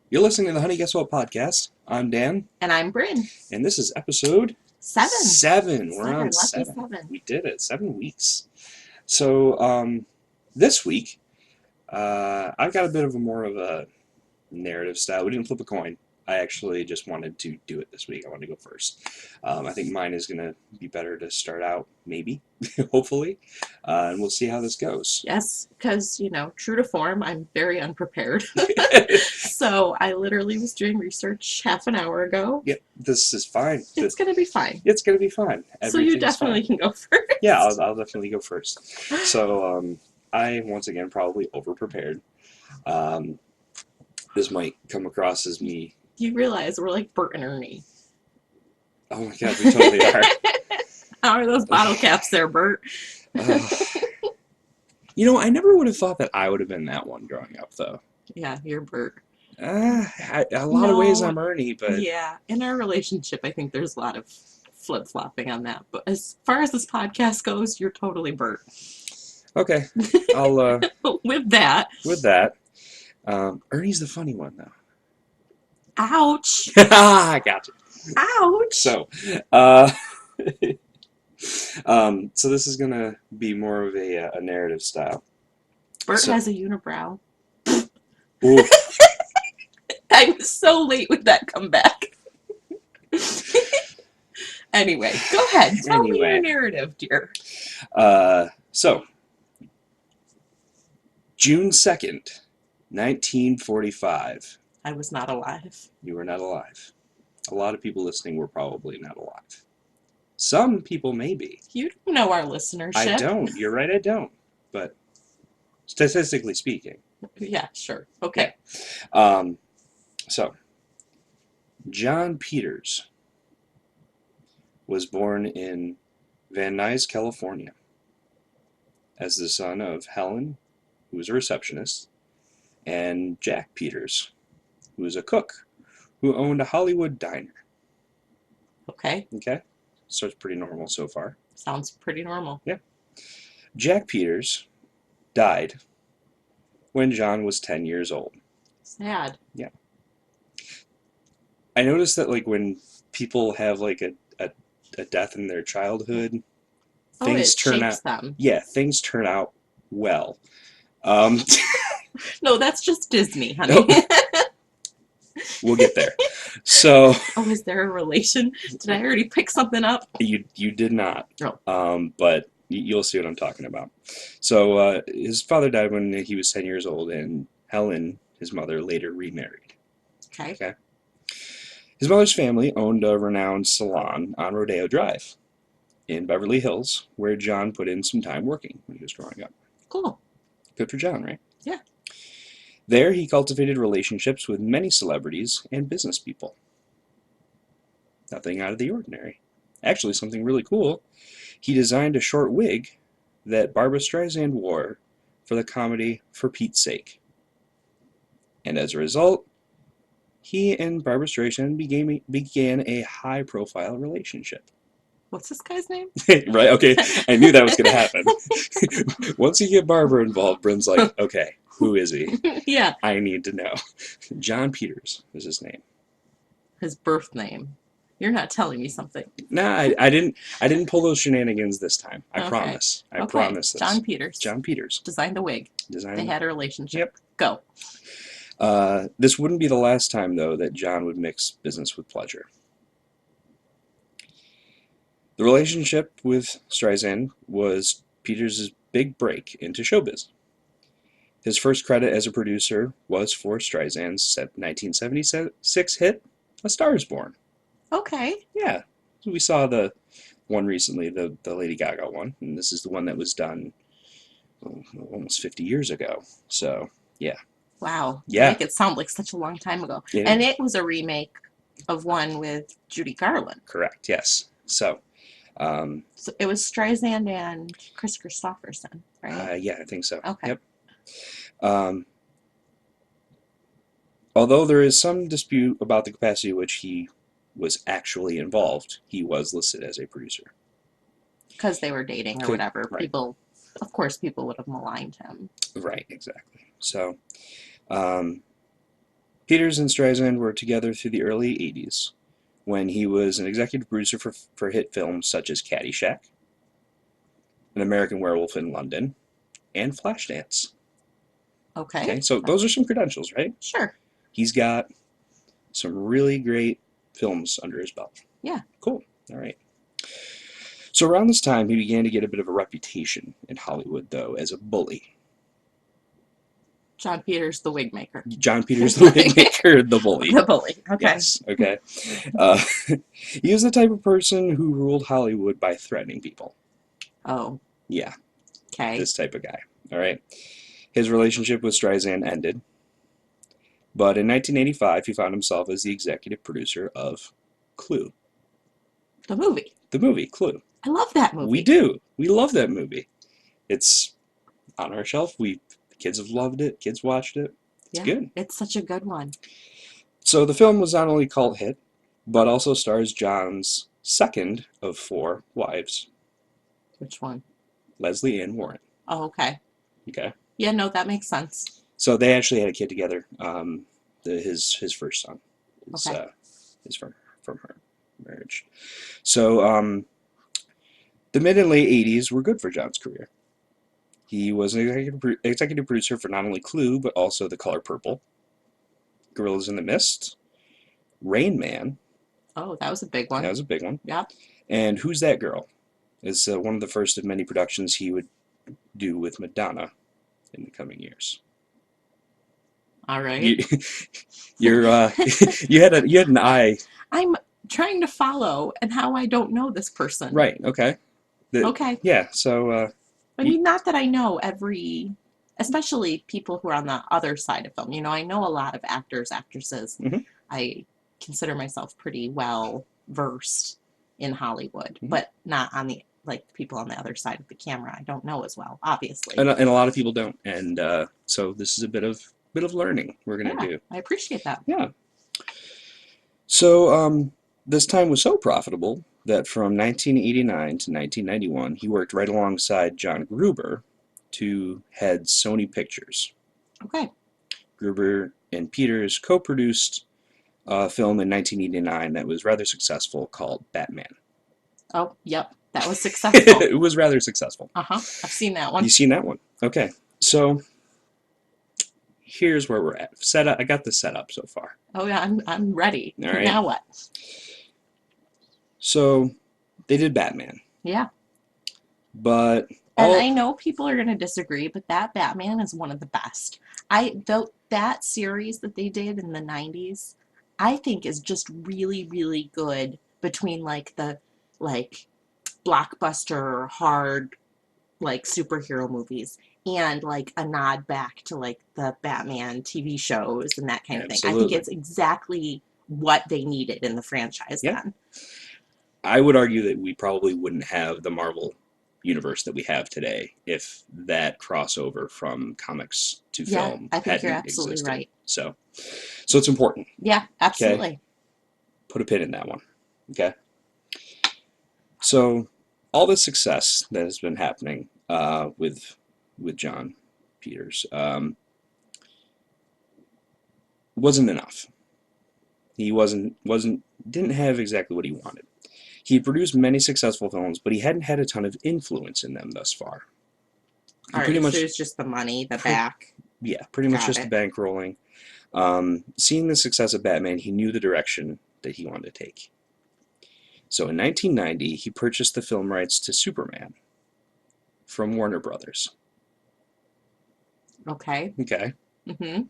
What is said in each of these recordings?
You're listening to the Honey Guess What podcast. I'm Dan, And I'm Brynn. and this is episode 7. 7. We're on Lucky 7. 7. We did it. 7 weeks. So, this week, I've got a bit of a more of a narrative style. We didn't flip a coin. I actually just wanted to do it this week. I wanted to go first. I think mine is going to be better to start out, maybe, hopefully, and we'll see how this goes. Yes, because, true to form, I'm very unprepared. So I literally was doing research half an hour ago. Yep, this is fine. It's going to be fine. It's going to be fine. So you Everything's definitely fine. can go first. Yeah, I'll definitely go first. So, I, once again, probably over-prepared. This might come across as me. You realize we're like Bert and Ernie. Oh my god, we totally are. How are those bottle caps there, Bert? I never would have thought that I would have been that one growing up, though. Yeah, you're Bert. A lot of ways I'm Ernie, but... Yeah, in our relationship, I think there's a lot of flip-flopping on that. But as far as this podcast goes, you're totally Bert. Okay, I'll... With that... Ernie's the funny one, though. Ouch! I got you. Ouch! So, so this is gonna be more of a narrative style. Bert has a unibrow. Ooh. I was so late with that comeback. Anyway, go ahead. Tell me your narrative, dear. So, June 2nd, 1945. I was not alive. You were not alive. A lot of people listening were probably not alive. Some people may be. You don't know our listenership. I don't. You're right, I don't. But statistically speaking. Yeah, sure. Okay. Yeah. So, John Peters was born in Van Nuys, California, as the son of Helen, who was a receptionist, and Jack Peters, who was a cook, who owned a Hollywood diner. Okay. Okay? So it's pretty normal so far. Sounds pretty normal. Yeah. Jack Peters died when John was 10 years old. Sad. Yeah. I noticed that, like, when people have, like, a death in their childhood, things turn out... them. Yeah, things turn out well. No, that's just Disney, honey. Nope. We'll get there. So... Oh, is there a relation? Did I already pick something up? You did not. Oh. But you'll see what I'm talking about. So, his father died when he was 10 years old, and Helen, his mother, later remarried. Okay. His mother's family owned a renowned salon on Rodeo Drive in Beverly Hills, where John put in some time working when he was growing up. Cool. Good for John, right? Yeah. There, he cultivated relationships with many celebrities and business people. Nothing out of the ordinary. Actually, something really cool. He designed a short wig that Barbra Streisand wore for the comedy For Pete's Sake. And as a result, he and Barbra Streisand began a high-profile relationship. What's this guy's name? Right, okay. I knew that was going to happen. Once you get Barbara involved, Brynn's like, okay, who is he? Yeah. I need to know. John Peters is his name. His birth name. You're not telling me something. Nah, I didn't pull those shenanigans this time. I promise. I promise this. John Peters. John Peters. Designed the wig. They had a relationship. Yep. Go. This wouldn't be the last time, though, that John would mix business with pleasure. The relationship with Streisand was Peters' big break into showbiz. His first credit as a producer was for Streisand's 1976 hit, A Star Is Born. Okay. Yeah. So we saw the one recently, the Lady Gaga one, and this is the one that was done almost 50 years ago. So, yeah. Wow. Yeah. Make it sound like such a long time ago. Yeah. And it was a remake of one with Judy Garland. Correct, yes. So it was Streisand and Chris Christopherson, right? Yeah, I think so. Okay. Yep. Although there is some dispute about the capacity in which he was actually involved, he was listed as a producer. Because they were dating or whatever. Right. People would have maligned him. Right, exactly. So, Peters and Streisand were together through the early 80s when he was an executive producer for hit films such as Caddyshack, An American Werewolf in London, and Flashdance. Okay. Okay, so those are some credentials, right? Sure. He's got some really great films under his belt. Yeah. Cool. All right. So around this time, he began to get a bit of a reputation in Hollywood, though, as a bully. John Peters, the wig maker. John Peters, the wig maker, the bully. The bully. Okay. Yes, okay. Uh, he was the type of person who ruled Hollywood by threatening people. Oh. Yeah. Okay. This type of guy. All right. His relationship with Streisand ended, but in 1985, he found himself as the executive producer of Clue. The movie. The movie, Clue. I love that movie. We do. We love that movie. It's on our shelf. Kids have loved it. Kids watched it. It's good. It's such a good one. So the film was not only a cult hit, but also stars John's second of 4 wives. Which one? Leslie Ann Warren. Oh, okay. Okay. Yeah, no, that makes sense. So they actually had a kid together. His first son is from her marriage. So the mid and late 80s were good for John's career. He was an executive producer for not only Clue, but also The Color Purple, Gorillas in the Mist, Rain Man. Oh, that was a big one. That was a big one. Yeah. And Who's That Girl? Is one of the first of many productions he would do with Madonna in the coming years. All right. You had an eye. I'm trying to follow and how I don't know this person. Right. Okay. Okay. Yeah. So. I mean, not that I know especially people who are on the other side of film. You know, I know a lot of actors, actresses. Mm-hmm. I consider myself pretty well versed in Hollywood, Mm-hmm. but not on the people on the other side of the camera. I don't know as well, obviously. And a lot of people don't, and so this is a bit of learning we're gonna do. I appreciate that. Yeah. So this time was so profitable that from 1989 to 1991, he worked right alongside John Gruber to head Sony Pictures. Okay. Gruber and Peters co-produced a film in 1989 that was rather successful called Batman. Oh, yep. That was successful. It was rather successful. Uh-huh. I've seen that one. You've seen that one? Okay. So here's where we're at. I got the setup so far. Oh, yeah. I'm ready. All right. Now what? So they did Batman. Yeah. But and I know people are going to disagree, but that Batman is one of the best. That series that they did in the 90s, I think is just really, really good between the blockbuster hard superhero movies and a nod back to the Batman TV shows and that kind of thing. I think it's exactly what they needed in the franchise then. I would argue that we probably wouldn't have the Marvel universe that we have today if that crossover from comics to film I think hadn't you're absolutely existed. right. So it's important. Yeah, absolutely. Okay? Put a pin in that one. Okay. So all the success that has been happening with John Peters wasn't enough. He didn't have exactly what he wanted. He produced many successful films, but he hadn't had a ton of influence in them thus far. All right, so it's just the money, the back. Yeah, pretty much just the bankrolling. Seeing the success of Batman, he knew the direction that he wanted to take. So in 1990, he purchased the film rights to Superman from Warner Brothers. Okay. Okay. Mm-hmm.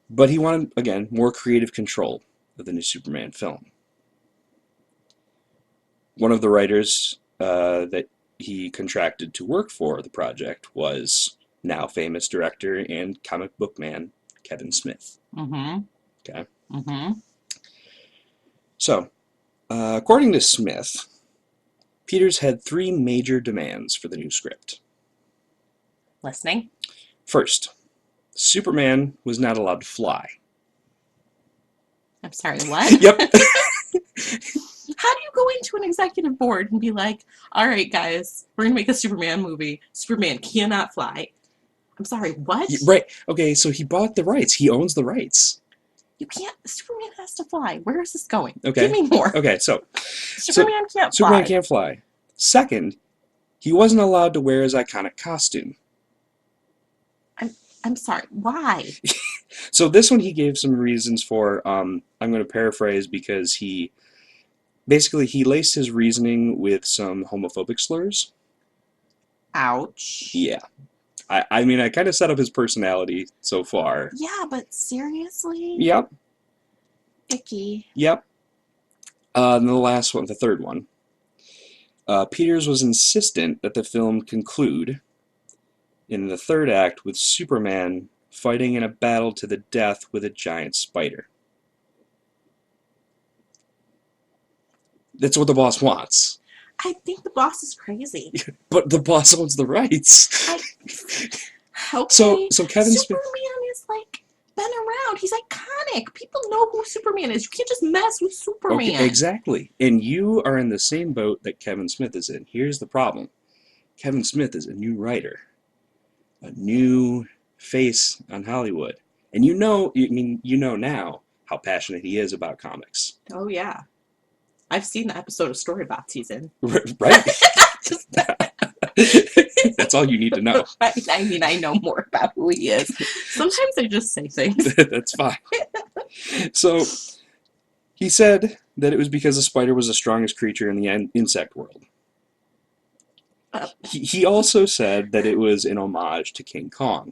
But he wanted, again, more creative control of the new Superman film. One of the writers that he contracted to work for the project was now famous director and comic book man Kevin Smith. Mm-hmm. Okay. Mm-hmm. So, according to Smith, Peters had 3 major demands for the new script. Listening. First, Superman was not allowed to fly. I'm sorry, what? Yep. How do you go into an executive board and be like, all right, guys, we're going to make a Superman movie. Superman cannot fly. I'm sorry, what? Right. Okay, so he bought the rights. He owns the rights. You can't. Superman has to fly. Where is this going? Okay. Give me more. Okay, so Superman can't fly. Superman can't fly. Second, he wasn't allowed to wear his iconic costume. I'm sorry. Why? So this one he gave some reasons for. I'm going to paraphrase because he laced his reasoning with some homophobic slurs. Ouch. Yeah. I mean, I kind of set up his personality so far. Yeah, but seriously? Yep. Icky. Yep. And the last one, the third one. Peters was insistent that the film conclude in the third act with Superman fighting in a battle to the death with a giant spider. That's what the boss wants. I think the boss is crazy. But the boss owns the rights. Okay. So Kevin Smith... Superman is like been around. He's iconic. People know who Superman is. You can't just mess with Superman. Okay, exactly. And you are in the same boat that Kevin Smith is in. Here's the problem. Kevin Smith is a new writer. A new face on Hollywood. And you know now how passionate he is about comics. Oh, yeah. I've seen the episode of Storybots he's in. Right? That's all you need to know. I mean, I know more about who he is. Sometimes I just say things. That's fine. So, he said that it was because the spider was the strongest creature in the insect world. He also said that it was an homage to King Kong.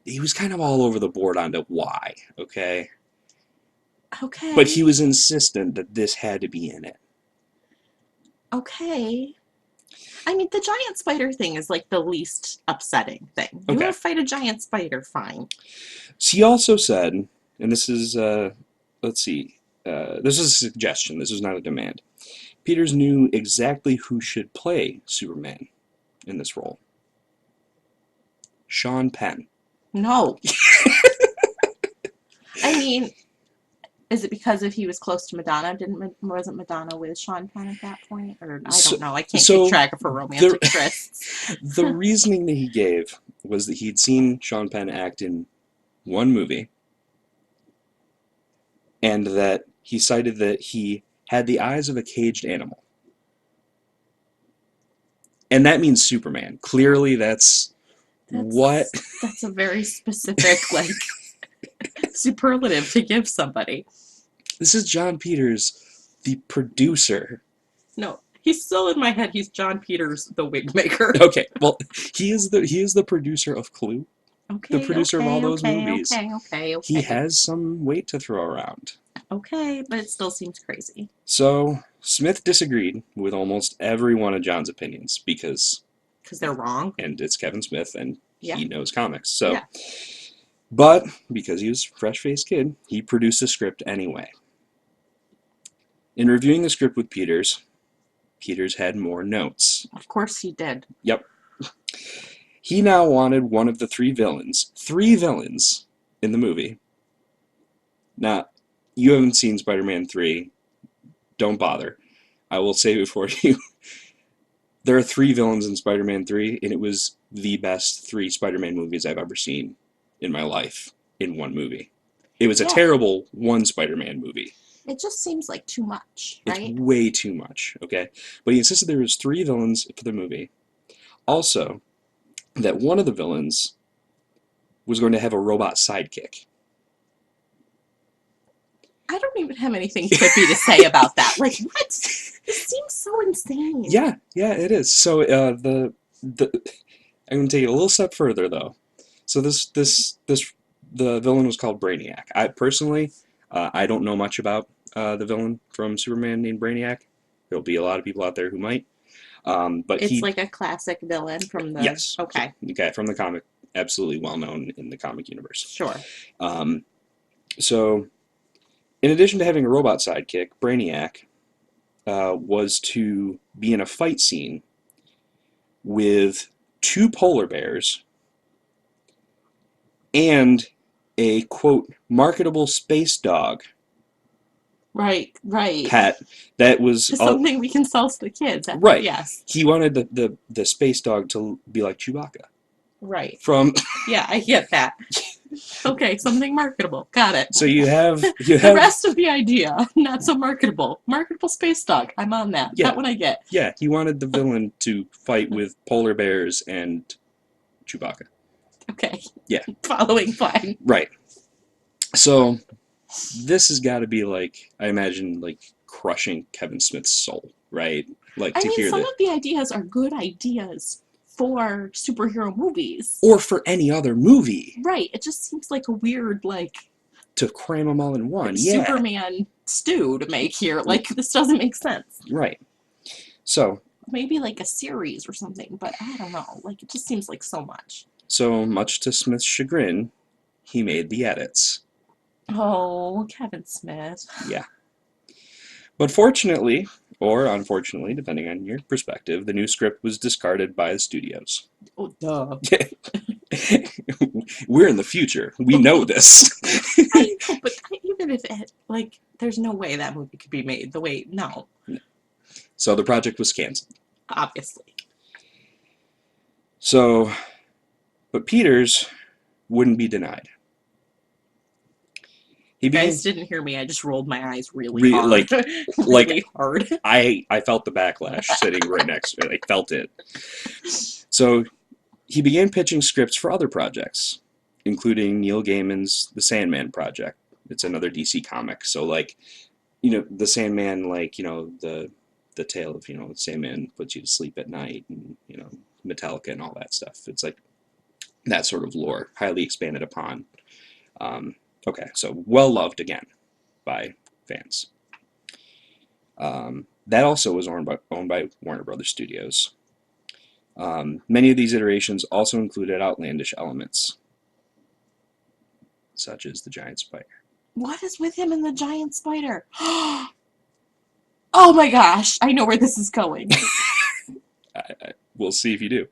He was kind of all over the board on why, okay? Okay. But he was insistent that this had to be in it. Okay. I mean, the giant spider thing is like the least upsetting thing. You want to fight a giant spider, fine. He also said, and this is, let's see, this is a suggestion, this is not a demand. Peters knew exactly who should play Superman in this role. Sean Penn. No. I mean, is it because if he was close to Madonna? Wasn't Madonna with Sean Penn at that point? Or I don't know. I can't keep track of her romantic trysts. The reasoning that he gave was that he'd seen Sean Penn act in one movie, and that he cited that he had the eyes of a caged animal. And that means Superman. Clearly, that's what... That's a very specific, like, superlative to give somebody. This is John Peters, the producer. No, he's still in my head. He's John Peters, the wig maker. Okay, well, he is the producer of Clue. Okay, the producer of all those movies. Okay. He has some weight to throw around. Okay, but it still seems crazy. So, Smith disagreed with almost every one of John's opinions because they're wrong. And it's Kevin Smith, and he knows comics. So, yeah. But because he was a fresh-faced kid, he produced the script anyway. In reviewing the script with Peters had more notes. Of course he did. Yep. He now wanted one of the three villains in the movie. Now, you haven't seen Spider-Man 3. Don't bother. I will save it for you. There are three villains in Spider-Man 3, and it was the best three Spider-Man movies I've ever seen in my life in one movie. It was a terrible one Spider-Man movie. It just seems like too much, right? It's way too much, okay? But he insisted there was three villains for the movie. Also, that one of the villains was going to have a robot sidekick. I don't even have anything quippy to say about that. Like, what? This seems so insane. Yeah, it is. So I'm going to take it a little step further, though. So the villain was called Brainiac. I personally, I don't know much about the villain from Superman named Brainiac. There'll be a lot of people out there who might. But it's like a classic villain from the... Yes. Okay, from the comic. Absolutely well known in the comic universe. Sure. So, in addition to having a robot sidekick, Brainiac was to be in a fight scene with two polar bears and a, quote, marketable space dog. Right. Pet that was something we can sell to the kids. Right. Yes. He wanted the space dog to be like Chewbacca. Right. From yeah, I get that. Okay, something marketable. Got it. So you have the rest of the idea, not so marketable. Marketable space dog. I'm on that. Yeah. That one I get. Yeah, he wanted the villain to fight with polar bears and Chewbacca. Okay. Yeah. Following plan. Right. So this has got to be like, I imagine, like crushing Kevin Smith's soul, right? Like I to mean, hear some that. of the ideas are good ideas for superhero movies. Or for any other movie. Right. It just seems like a weird, like, to cram them all in one. Superman stew to make here. Like, this doesn't make sense. Right. So maybe like a series or something, but I don't know. Like, it just seems like so much. So much to Smith's chagrin, he made the edits. Oh, Kevin Smith. Yeah. But fortunately, or unfortunately, depending on your perspective, the new script was discarded by the studios. Oh, duh. We're in the future. We know this. I know, but even if it, like, there's no way that movie could be made. No. So the project was canceled. Obviously. So, but Peters wouldn't be denied. You guys didn't hear me. I just rolled my eyes really hard. Really hard. I felt the backlash sitting right next to it. I felt it. So he began pitching scripts for other projects, including Neil Gaiman's The Sandman project. It's another DC comic. So, like, you know, The Sandman, like, you know, the tale of, you know, Sandman puts you to sleep at night, and, you know, Metallica and all that stuff. It's like that sort of lore, highly expanded upon. Okay, so well loved again by fans. That also was owned by Warner Brothers Studios. Many of these iterations also included outlandish elements, such as the giant spider. What is with him and the giant spider? Oh my gosh, I know where this is going. We'll see if you do.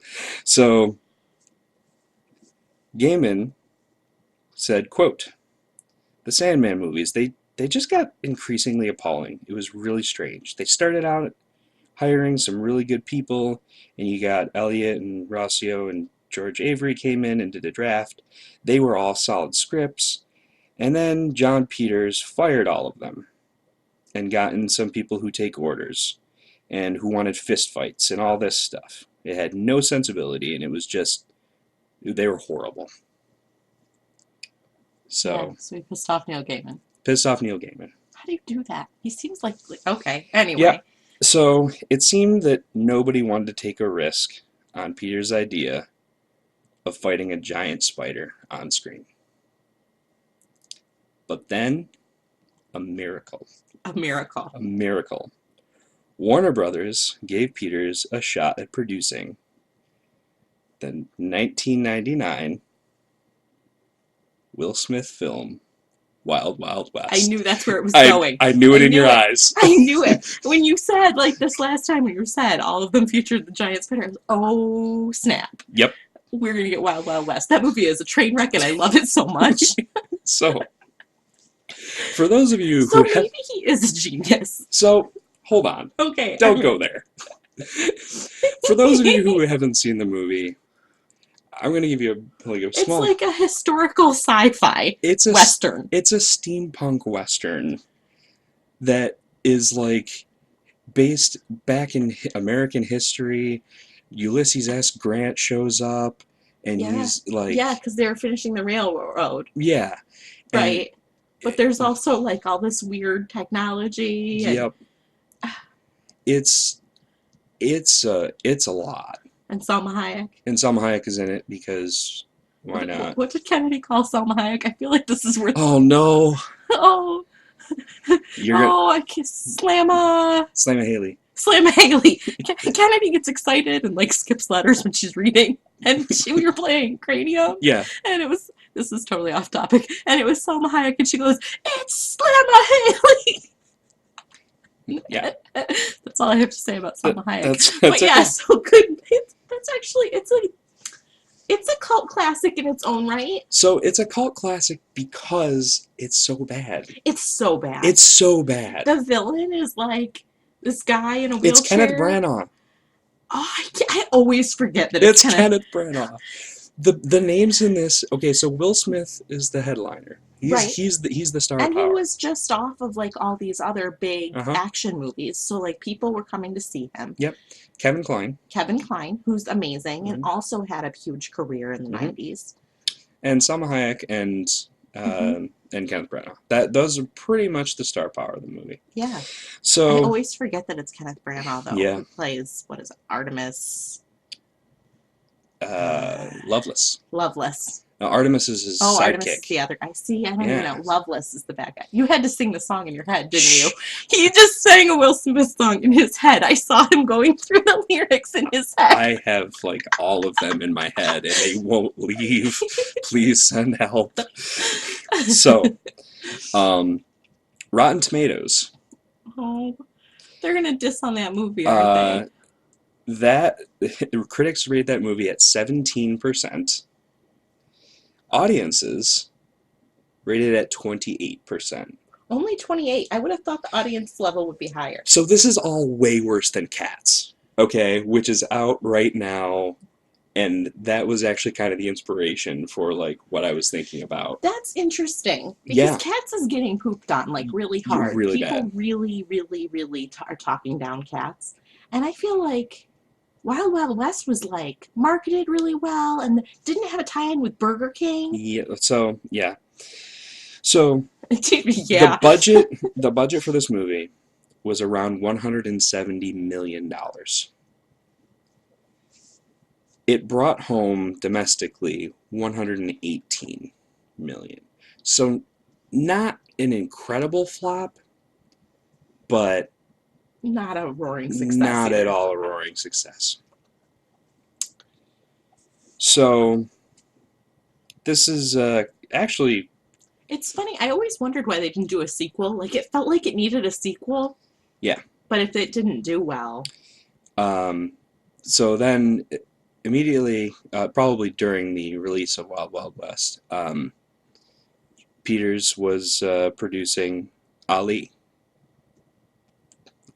So, Gaiman said, quote, "The Sandman movies, they just got increasingly appalling. It was really strange. They started out hiring some really good people, and you got Elliot and Rossio and George Avery came in and did a draft. They were all solid scripts, and then John Peters fired all of them and got in some people who take orders and who wanted fistfights and all this stuff. It had no sensibility, and it was just, they were horrible." So he pissed off Neil Gaiman. How do you do that? He seems like okay. Anyway. Yeah. So it seemed that nobody wanted to take a risk on Peter's idea of fighting a giant spider on screen. But then, a miracle. Warner Brothers gave Peters a shot at producing the 1999 Will Smith film, Wild Wild West. I knew that's where it was going. I knew it in your eyes. I knew it. When you said, like, this last time when you said all of them featured the giant spider, I was, oh, snap. Yep. We're going to get Wild Wild West. That movie is a train wreck, and I love it so much. So, for those of you who... maybe he is a genius. So, hold on. Okay. Don't go there. For those of you who haven't seen the movie, I'm going to give you a small... It's like a historical sci-fi Western. It's a steampunk Western that is, like, based back in American history. Ulysses S. Grant shows up, and he's, like... Yeah, because they were finishing the railroad. Yeah. Right. But there's also, like, all this weird technology. Yep. It's a lot. And Salma Hayek. And Salma Hayek is in it because why not? What did Kennedy call Salma Hayek? I feel like this is where... Oh, no. Oh. I kiss Slamma Haley. Slamma Haley. Kennedy gets excited and, like, skips letters when she's reading. And we were playing Cranium. Yeah. And it was... This is totally off topic. And it was Salma Hayek, and she goes, "It's Slamma Haley." Yeah. That's all I have to say about Salma Hayek. That's but yeah, so good. That's actually, it's a cult classic in its own right. So it's a cult classic because it's so bad. It's so bad. The villain is like this guy in a wheelchair. It's Kenneth Branagh. Oh, I always forget that it's Kenneth Branagh. the names in this. Okay, so Will Smith is the headliner. Right. He's the star And he power. was just off of like all these other big action movies, so like people were coming to see him. Yep. Kevin Kline, who's amazing and also had a huge career in the 90s. And Salma Hayek and Kenneth Branagh. Those are pretty much the star power of the movie. Yeah. So I always forget that it's Kenneth Branagh though. Yeah. Who plays, what is it, Artemis? Lovelace. Lovelace. Now, Artemis is his sidekick. Artemis is the other guy. See, I don't even know. Lovelace is the bad guy. You had to sing the song in your head, didn't you? He just sang a Will Smith song in his head. I saw him going through the lyrics in his head. I have like all of them in my head, and they won't leave. Please send help. So, Rotten Tomatoes. Oh, they're gonna diss on that movie, aren't they? Critics rate that movie at 17%. Audiences rated at 28%. Only 28. I would have thought the audience level would be higher. So this is all way worse than Cats, okay, which is out right now, and that was actually kind of the inspiration for like what I was thinking about. That's interesting because Cats is getting pooped on like really hard. Really People bad. really are talking down Cats, and I feel like Wild Wild West was like marketed really well and didn't have a tie-in with Burger King. Yeah. So yeah. So yeah. the budget for this movie was around $170 million. It brought home domestically $118 million. So not an incredible flop, but not a roaring success. Not at all a roaring success. So this is actually... It's funny. I always wondered why they didn't do a sequel. Like, it felt like it needed a sequel. Yeah. But if it didn't do well... So then, immediately, probably during the release of Wild Wild West, Peters was producing Ali,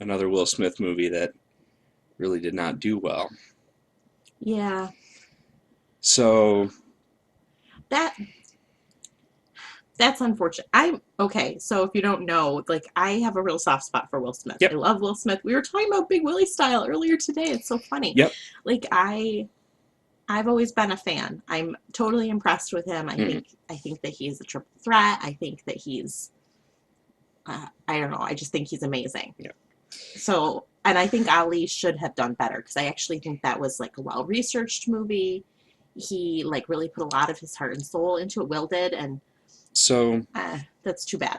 another Will Smith movie that really did not do well. Yeah. So... That's unfortunate. Okay, so if you don't know, like, I have a real soft spot for Will Smith. Yep. I love Will Smith. We were talking about Big Willie style earlier today. It's so funny. Yep. Like, I've always been a fan. I'm totally impressed with him. I think that he's a triple threat. I think that he's I don't know. I just think he's amazing. Yeah. So, and I think Ali should have done better because I actually think that was like a well-researched movie. He like really put a lot of his heart and soul into it. Will did, and so that's too bad.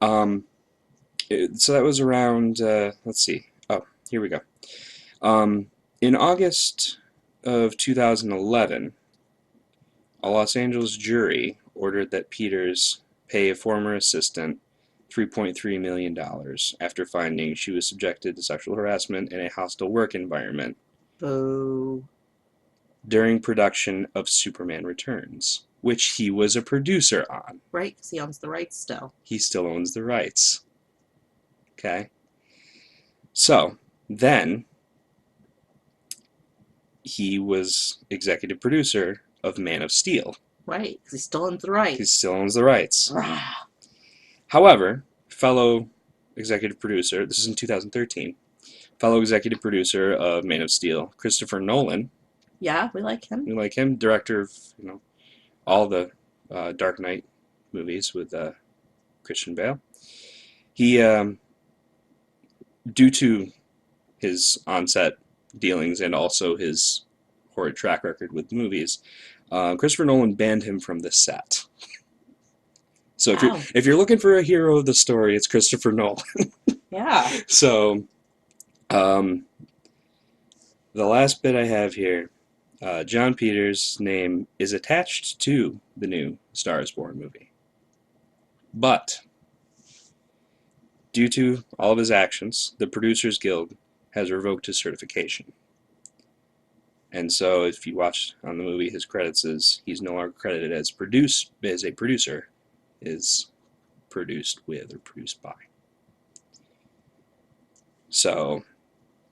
So that was around. Let's see. Oh, here we go. In August of 2011, a Los Angeles jury ordered that Peters pay a former assistant $3.3 million after finding she was subjected to sexual harassment in a hostile work environment. Boo. During production of Superman Returns, which he was a producer on. Right, because he owns the rights still. He still owns the rights. Okay. So, then, he was executive producer of Man of Steel. Right, because he still owns the rights. He still owns the rights. However, fellow executive producer, this is in 2013, fellow executive producer of Man of Steel, Christopher Nolan. Yeah, we like him. We like him. Director of, all the Dark Knight movies with Christian Bale. He, due to his on-set dealings and also his horrid track record with the movies, Christopher Nolan banned him from the set. So if you're looking for a hero of the story, it's Christopher Nolan. Yeah. So, the last bit I have here, John Peters' name is attached to the new Star is Born movie. But, due to all of his actions, the Producers Guild has revoked his certification. And so, if you watch on the movie, his credits is he's no longer credited as a producer, is produced with or produced by. So,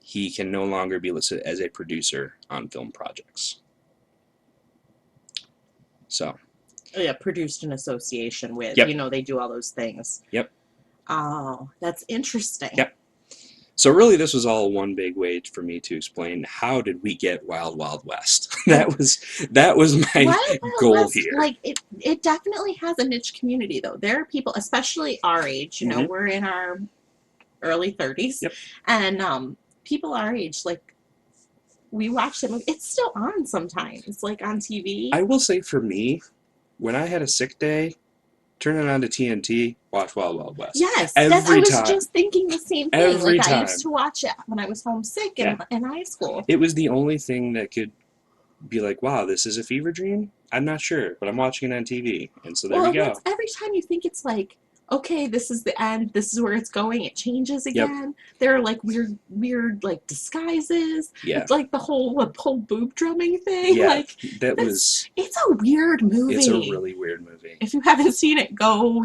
he can no longer be listed as a producer on film projects. So. Yeah, produced in association with. Yep. You know, they do all those things. Yep. Oh, that's interesting. Yep. So really, this was all one big way for me to explain how did we get Wild Wild West. that was my Wild goal West, here. like it definitely has a niche community though. There are people, especially our age. You know, we're in our early 30s, yep. and people our age, like we watch them. It's still on sometimes, like on TV. I will say for me, when I had a sick day, turn it on to TNT, watch Wild Wild West. Yes, I was just thinking the same thing. Every like time. I used to watch it when I was homesick in high school. It was the only thing that could be like, wow, this is a fever dream? I'm not sure, but I'm watching it on TV. And so there we go. Every time you think it's like, okay, this is the end, this is where it's going, it changes again. There are like weird like disguises. Yeah. It's like the whole boob drumming thing. Yeah, like it's a weird movie. It's a really weird movie. If you haven't seen it, go,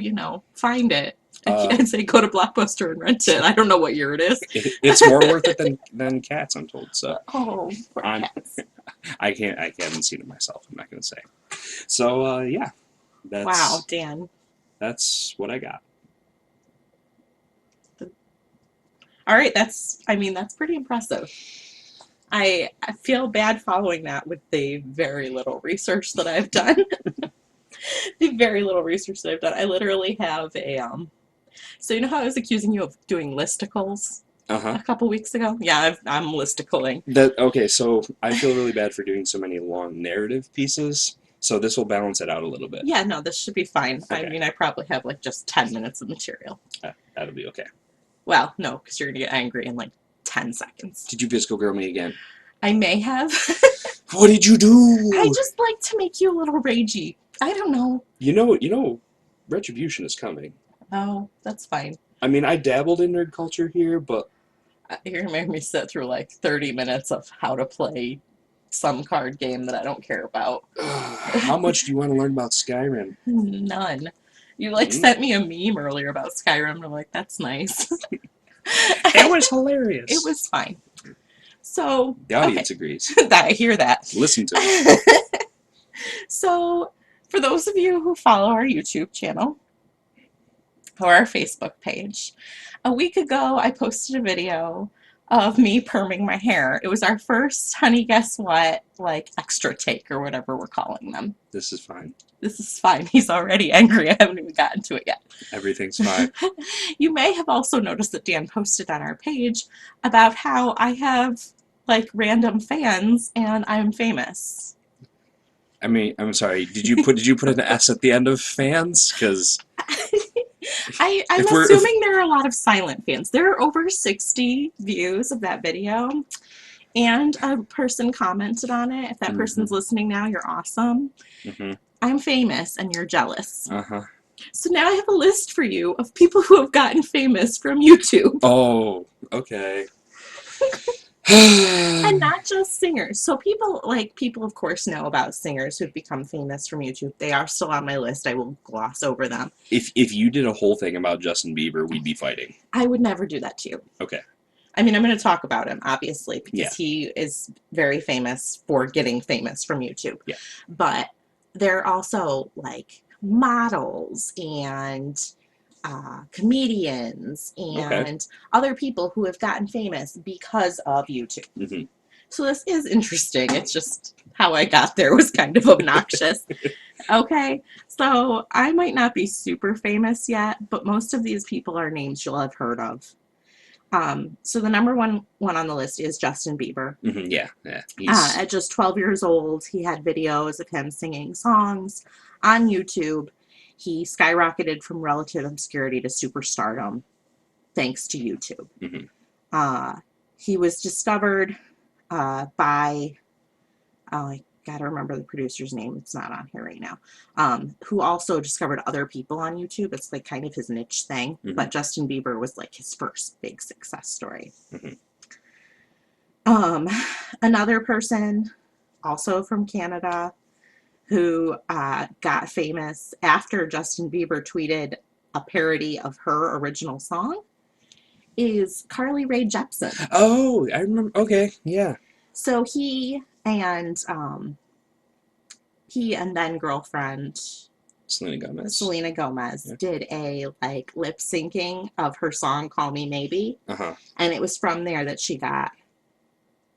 find it. I'd say go to Blockbuster and rent it. I don't know what year it is. It's more worth it than Cats, I'm told. So poor Cats. I haven't seen it myself. I'm not going to say. So yeah, wow, Dan. That's what I got. All right, that's pretty impressive. I feel bad following that with the very little research that I've done. I literally have a so you know how I was accusing you of doing listicles a couple weeks ago? Yeah, I'm listicaling. Okay, so I feel really bad for doing so many long narrative pieces. So this will balance it out a little bit. Yeah, no, this should be fine. Okay. I mean, I probably have like just 10 minutes of material. That'll be okay. Well, no, because you're going to get angry in like 10 seconds. Did you physical girl me again? I may have. What did you do? I just like to make you a little ragey. I don't know. You know, retribution is coming. Oh, that's fine. I mean, I dabbled in nerd culture here, but... You're going to make me sit through like 30 minutes of how to play some card game that I don't care about. How much do you want to learn about Skyrim? None. You sent me a meme earlier about Skyrim, and I'm like, that's nice. It was hilarious. It was fine. So the audience agrees. I hear that. Listen to it. So for those of you who follow our YouTube channel or our Facebook page, a week ago I posted a video of me perming my hair. It was our first Honey Guess What, like extra take or whatever we're calling them. This is fine. This is fine. He's already angry. I haven't even gotten to it yet. Everything's fine. You may have also noticed that Dan posted on our page about how I have like random fans and I'm famous. I mean, I'm sorry. Did you put an S at the end of fans? Because I'm assuming there are a lot of silent fans. There are over 60 views of that video, and a person commented on it. If that person's listening now, you're awesome. I'm famous, and you're jealous. So now I have a list for you of people who have gotten famous from YouTube. Oh, okay. And not just singers. So people of course know about singers who've become famous from YouTube. They are still on my list. I will gloss over them. If you did a whole thing about Justin Bieber, we'd be fighting. I would never do that to you. Okay. I mean, I'm going to talk about him, obviously, because he is very famous for getting famous from YouTube. Yeah. But there are also like models and comedians and other people who have gotten famous because of YouTube. So this is interesting. It's just how I got there was kind of obnoxious. Okay, so I might not be super famous yet, but most of these people are names you'll have heard of. So the number one on the list is Justin Bieber. Yeah. At just 12 years old, he had videos of him singing songs on YouTube. He skyrocketed from relative obscurity to superstardom thanks to YouTube. He was discovered by, I gotta remember the producer's name, it's not on here right now, who also discovered other people on YouTube. It's like kind of his niche thing, but Justin Bieber was like his first big success story. Another person, also from Canada, who got famous after Justin Bieber tweeted a parody of her original song, is Carly Rae Jepsen. Oh, I remember. Okay, yeah. So he and then girlfriend Selena Gomez Yeah. did a like lip syncing of her song "Call Me Maybe," Uh-huh. and it was from there that she got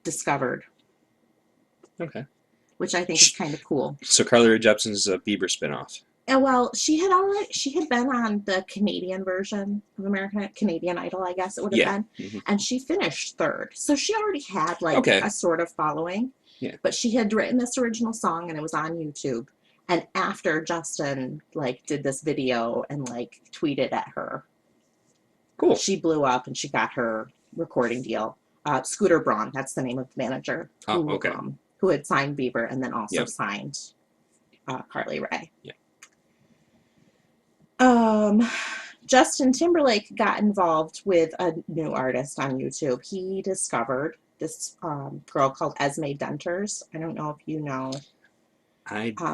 discovered. Okay. Which I think is kind of cool. So Carly Rae Jepsen's a Bieber spinoff. And well, she had been on the Canadian version of Canadian Idol, I guess it would have Yeah. been, Mm-hmm. and she finished third. So she already had like Okay. a sort of following. Yeah. But she had written this original song and it was on YouTube. And after Justin like did this video and like tweeted at her, cool. She blew up and she got her recording deal. Scooter Braun, that's the name of the manager who had signed Bieber and then also signed Carly Rae. Yeah. Justin Timberlake got involved with a new artist on YouTube. He discovered this girl called Esme Denters. I don't know if you know.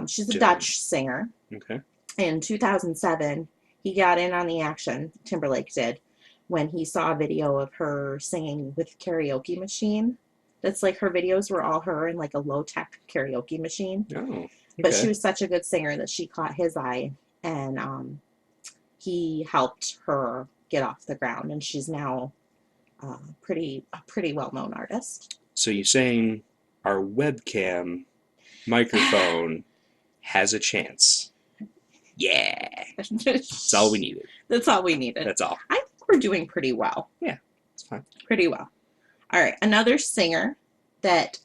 She's a Dutch singer. Okay. In 2007, he got in on the action, Timberlake did, when he saw a video of her singing with a karaoke machine. That's like her videos were all her in like a low-tech karaoke machine. Oh, okay. But she was such a good singer that she caught his eye, and he helped her get off the ground, and she's now a pretty well-known artist. So you're saying our webcam microphone has a chance? Yeah. That's all we needed. That's all we needed. That's all. I think we're doing pretty well. Yeah, it's fine. Pretty well. All right, another singer that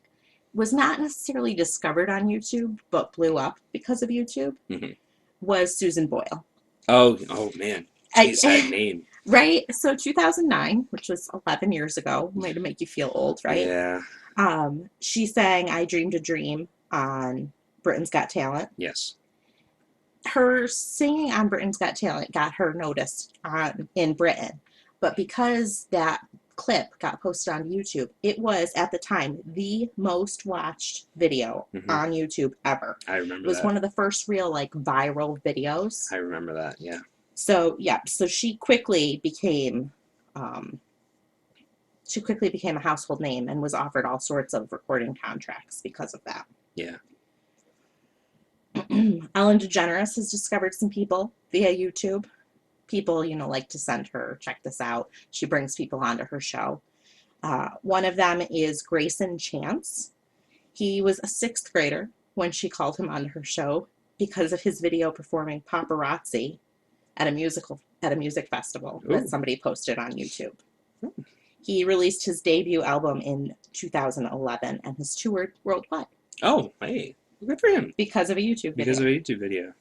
was not necessarily discovered on YouTube, but blew up because of YouTube, was Susan Boyle. Oh man. Jeez, that name. Right? So 2009, which was 11 years ago, might make you feel old, right? Yeah. She sang I Dreamed a Dream on Britain's Got Talent. Yes. Her singing on Britain's Got Talent got her noticed in Britain. But because that clip got posted on YouTube, it was at the time the most watched video on YouTube ever. I remember that. It was one of the first real like viral videos. I remember that, yeah. So she quickly became a household name and was offered all sorts of recording contracts because of that. Yeah. Ellen DeGeneres has discovered some people via YouTube. People, like to send her, check this out. She brings people onto her show. One of them is Grayson Chance. He was a 6th grader when she called him onto her show because of his video performing Paparazzi at a music festival that somebody posted on YouTube. He released his debut album in 2011 and has toured worldwide. Oh, hey, good for him. Because of a YouTube video.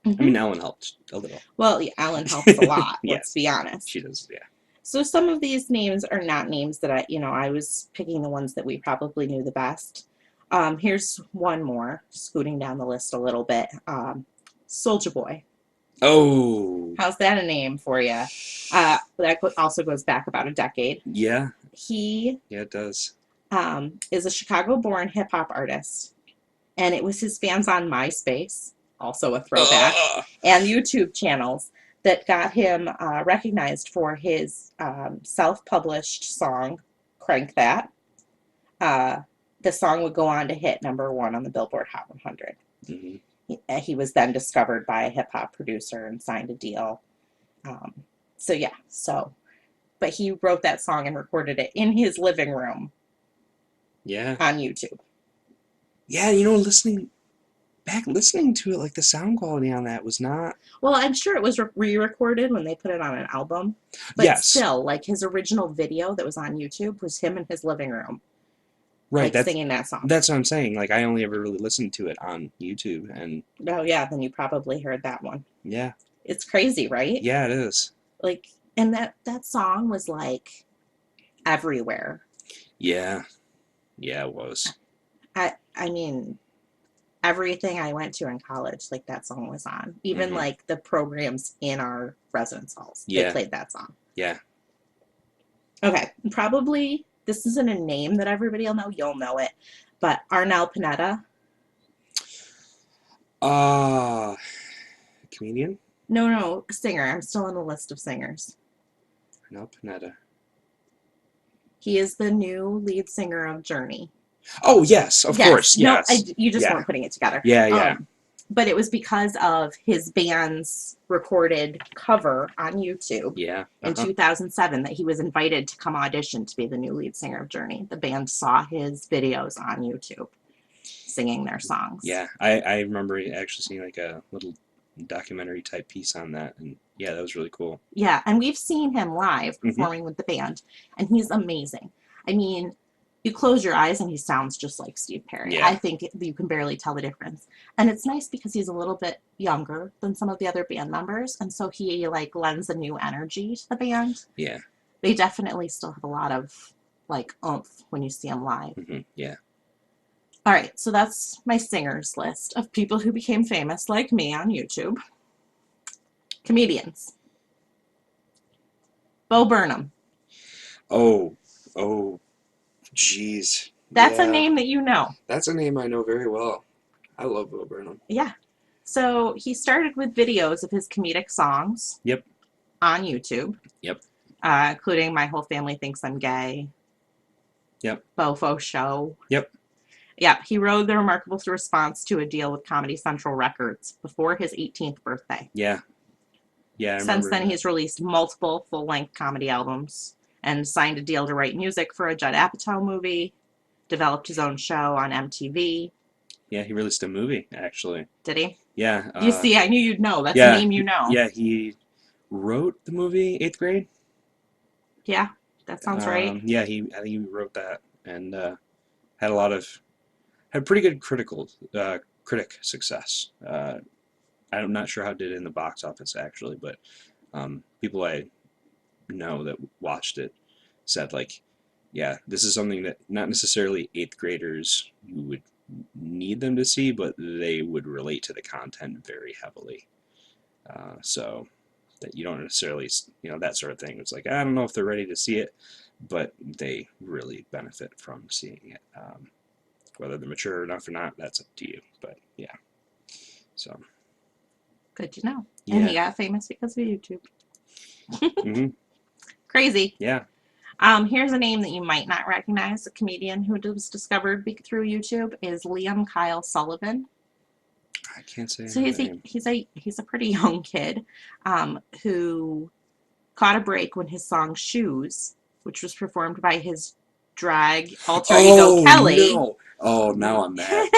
I mean, Ellen helped a little. Well, yeah, Ellen helps a lot, let's be honest. She does, yeah. So some of these names are not names that I was picking the ones that we probably knew the best. Here's one more, scooting down the list a little bit. Soulja Boy. Oh. How's that a name for you? That also goes back about a decade. Yeah. Yeah, it does. Is a Chicago-born hip-hop artist. And it was his fans on MySpace, also a throwback, and YouTube channels that got him recognized for his self-published song, Crank That. The song would go on to hit #1 on the Billboard Hot 100. He was then discovered by a hip-hop producer and signed a deal. But he wrote that song and recorded it in his living room. Yeah. On YouTube. Yeah, listening to it, like the sound quality on that was not. Well, I'm sure it was re-recorded when they put it on an album. But still, like his original video that was on YouTube was him in his living room. Right, like, singing that song. That's what I'm saying. Like, I only ever really listened to it on YouTube, and. Oh yeah, then you probably heard that one. Yeah. It's crazy, right? Yeah, it is. Like, and that song was like everywhere. Yeah. Yeah, it was. I mean, everything I went to in college, like that song was on. Even like the programs in our residence halls, they played that song. Yeah. Okay, probably this isn't a name that everybody will know. You'll know it, but Arnel Pineda. Comedian? No, singer. I'm still on the list of singers. Arnel Pineda. He is the new lead singer of Journey. Oh, yes, of course, yes. No, you just weren't putting it together. Yeah. But it was because of his band's recorded cover on YouTube in 2007 that he was invited to come audition to be the new lead singer of Journey. The band saw his videos on YouTube singing their songs. Yeah, I remember actually seeing like a little documentary type piece on that, and yeah, that was really cool. Yeah, and we've seen him live performing with the band, and he's amazing. I mean, you close your eyes and he sounds just like Steve Perry. Yeah. I think you can barely tell the difference. And it's nice because he's a little bit younger than some of the other band members, and so he like lends a new energy to the band. Yeah. They definitely still have a lot of like oomph when you see them live. Yeah. All right, so that's my singers list of people who became famous like me on YouTube. Comedians. Bo Burnham. Oh, jeez. That's a name that you know. That's a name I know very well. I love Bo Burnham. Yeah. So he started with videos of his comedic songs. Yep. On YouTube. Yep. Including My Whole Family Thinks I'm Gay. Yep. Bofo Show. Yep. Yeah, he wrote the remarkable response to a deal with Comedy Central Records before his 18th birthday. Yeah. Yeah. Since then, he's released multiple full-length comedy albums and signed a deal to write music for a Judd Apatow movie, developed his own show on MTV. Yeah, he released a movie, actually. Did he? Yeah. You see, I knew you'd know. That's a name you know. Yeah, he wrote the movie 8th Grade. Yeah, that sounds right. Yeah, I think he wrote that and had pretty good critic success. I'm not sure how it did in the box office actually, but people I know that watched it said like, yeah, this is something that not necessarily 8th graders you would need them to see, but they would relate to the content very heavily. So that you don't necessarily, that sort of thing. It's like, I don't know if they're ready to see it, but they really benefit from seeing it. Whether they're mature enough or not, that's up to you. But yeah, so. Good to know. Yeah. And he got famous because of YouTube. Crazy. Yeah. Here's a name that you might not recognize. A comedian who was discovered through YouTube is Liam Kyle Sullivan. I can't say. So he's a pretty young kid who caught a break when his song "Shoes," which was performed by his drag alter ego Kelly. No. Oh, now I'm mad.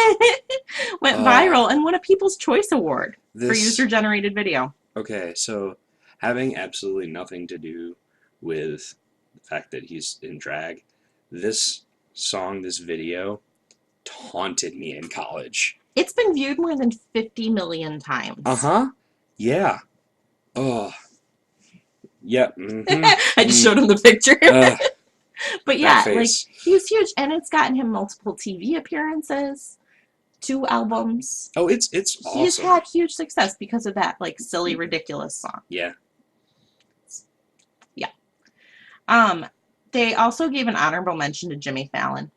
Went viral and won a People's Choice Award for user-generated video. Okay, so having absolutely nothing to do with the fact that he's in drag, this song, this video, taunted me in college. It's been viewed more than 50 million times. Yeah. Oh. Yeah. I just showed him the picture. But yeah, like he was huge, and it's gotten him multiple TV appearances, 2 albums. Oh, it's awesome. He's had huge success because of that like silly, ridiculous song. Yeah. Yeah. They also gave an honorable mention to Jimmy Fallon.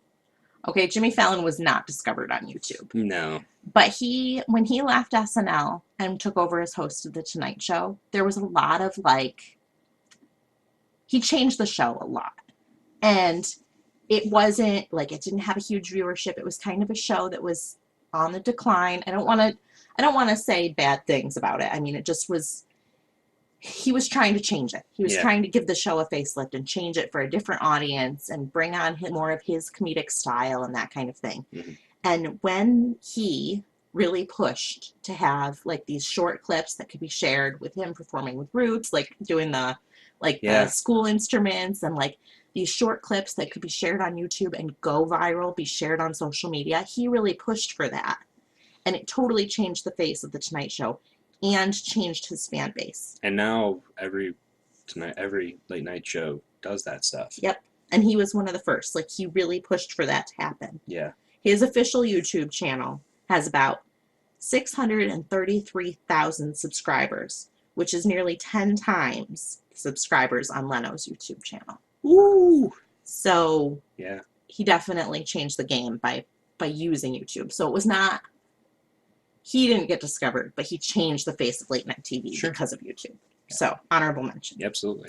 Okay, Jimmy Fallon was not discovered on YouTube. No. But when he left SNL and took over as host of The Tonight Show, there was a lot of he changed the show a lot. And it wasn't it didn't have a huge viewership. It was kind of a show that was on the decline. I don't want to say bad things about it. I mean, it just was. He was trying to change it. He was trying to give the show a facelift and change it for a different audience and bring on more of his comedic style and that kind of thing. And when he really pushed to have these short clips that could be shared with him performing with Roots, doing the school instruments and these short clips that could be shared on YouTube and go viral, be shared on social media, he really pushed for that. And it totally changed the face of The Tonight Show and changed his fan base. And now every late night show does that stuff. Yep. And he was one of the first. He really pushed for that to happen. Yeah. His official YouTube channel has about 633,000 subscribers, which is nearly 10 times the subscribers on Leno's YouTube channel. Woo! So yeah, he definitely changed the game by using YouTube. So it was not, he didn't get discovered, but he changed the face of late night TV because of YouTube. Yeah. So honorable mention. Yeah, absolutely.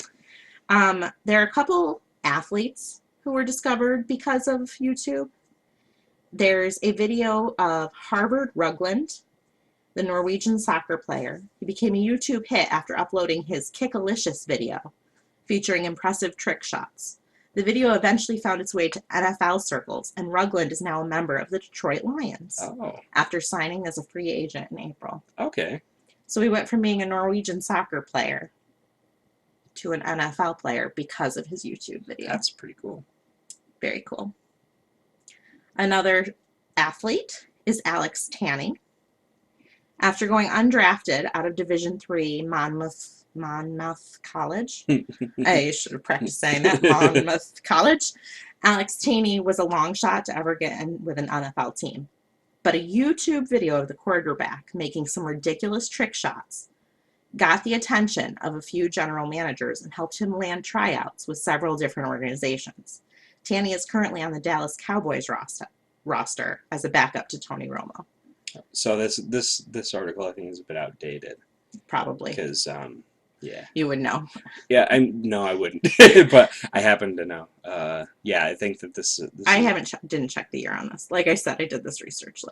There are a couple athletes who were discovered because of YouTube. There's a video of Harvard Rugland, the Norwegian soccer player. He became a YouTube hit after uploading his Kickalicious video, featuring impressive trick shots. The video eventually found its way to NFL circles, and Rugland is now a member of the Detroit Lions after signing as a free agent in April. Okay. So he went from being a Norwegian soccer player to an NFL player because of his YouTube video. That's pretty cool. Very cool. Another athlete is Alex Tanny. After going undrafted out of Division III Monmouth College, I should have practiced saying that, Monmouth College, Alex Tanny was a long shot to ever get in with an NFL team. But a YouTube video of the quarterback making some ridiculous trick shots got the attention of a few general managers and helped him land tryouts with several different organizations. Tanny is currently on the Dallas Cowboys roster as a backup to Tony Romo. So this article I think is a bit outdated. Probably. Because yeah. You would know. Yeah, I wouldn't, but I happen to know. Yeah, I think that this I didn't check the year on this. Like I said, I did this research.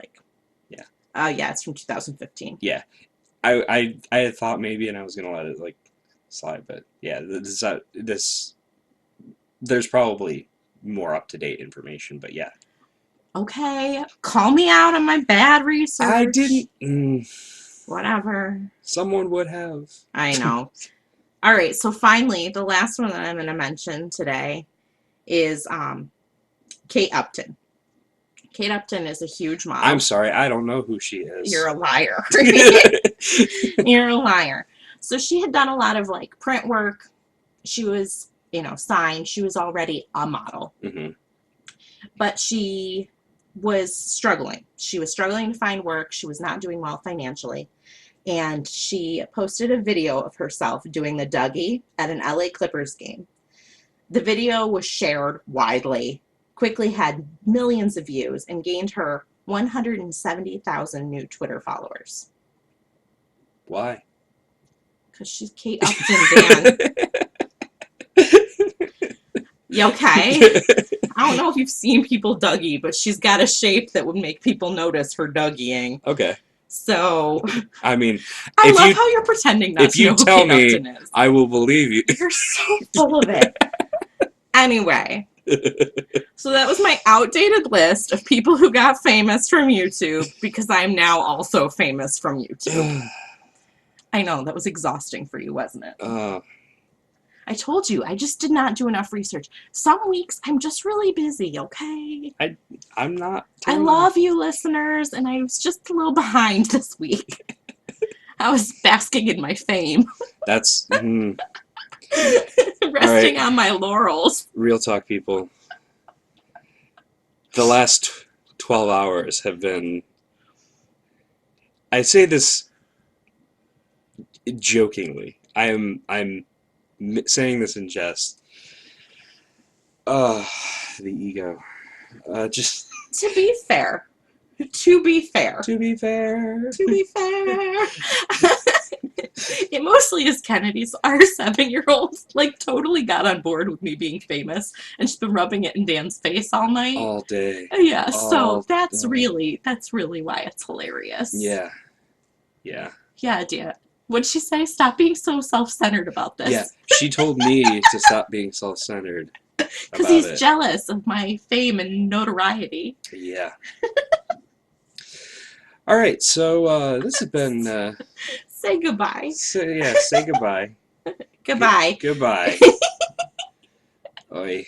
Yeah. Yeah, it's from 2015. Yeah, I had thought maybe, and I was gonna let it slide, but yeah, there's probably more up to date information, but yeah. Okay, call me out on my bad research. I didn't. Whatever. Someone would have. I know. All right, so finally, the last one that I'm going to mention today is Kate Upton. Kate Upton is a huge model. I'm sorry, I don't know who she is. You're a liar. You're a liar. So she had done a lot of print work. She was, signed. She was already a model. Mm-hmm. But she was struggling. She was struggling to find work. She was not doing well financially. And she posted a video of herself doing the Dougie at an LA Clippers game. The video was shared widely, quickly had millions of views, and gained her 170,000 new Twitter followers. Why? Because she's Kate Upton, Dan. You okay? I don't know if you've seen people Dougie, but she's got a shape that would make people notice her Dougieing. Okay. So, I mean, I love how you're pretending not to know who Kate Upton is. I will believe you. You're so full of it. Anyway, so that was my outdated list of people who got famous from YouTube, because I'm now also famous from YouTube. I know, that was exhausting for you, wasn't it? I told you, I just did not do enough research. Some weeks, I'm just really busy, okay? I'm not. I love you, listeners, and I was just a little behind this week. I was basking in my fame. That's... Resting on my laurels. Real talk, people. The last 12 hours have been... I say this jokingly. I'm saying this in jest. The ego. Just... To be fair. It mostly is Kennedy's. Our 7-year-old totally got on board with me being famous, and she's been rubbing it in Dan's face all night. All day. Yeah, so that's really why it's hilarious. Yeah. Yeah. Yeah, Dan. What'd she say? Stop being so self-centered about this. Yeah, she told me to stop being self-centered. Because he's jealous of my fame and notoriety. Yeah. All right, so this has been... Say goodbye. Say goodbye. Goodbye. Goodbye. Oi.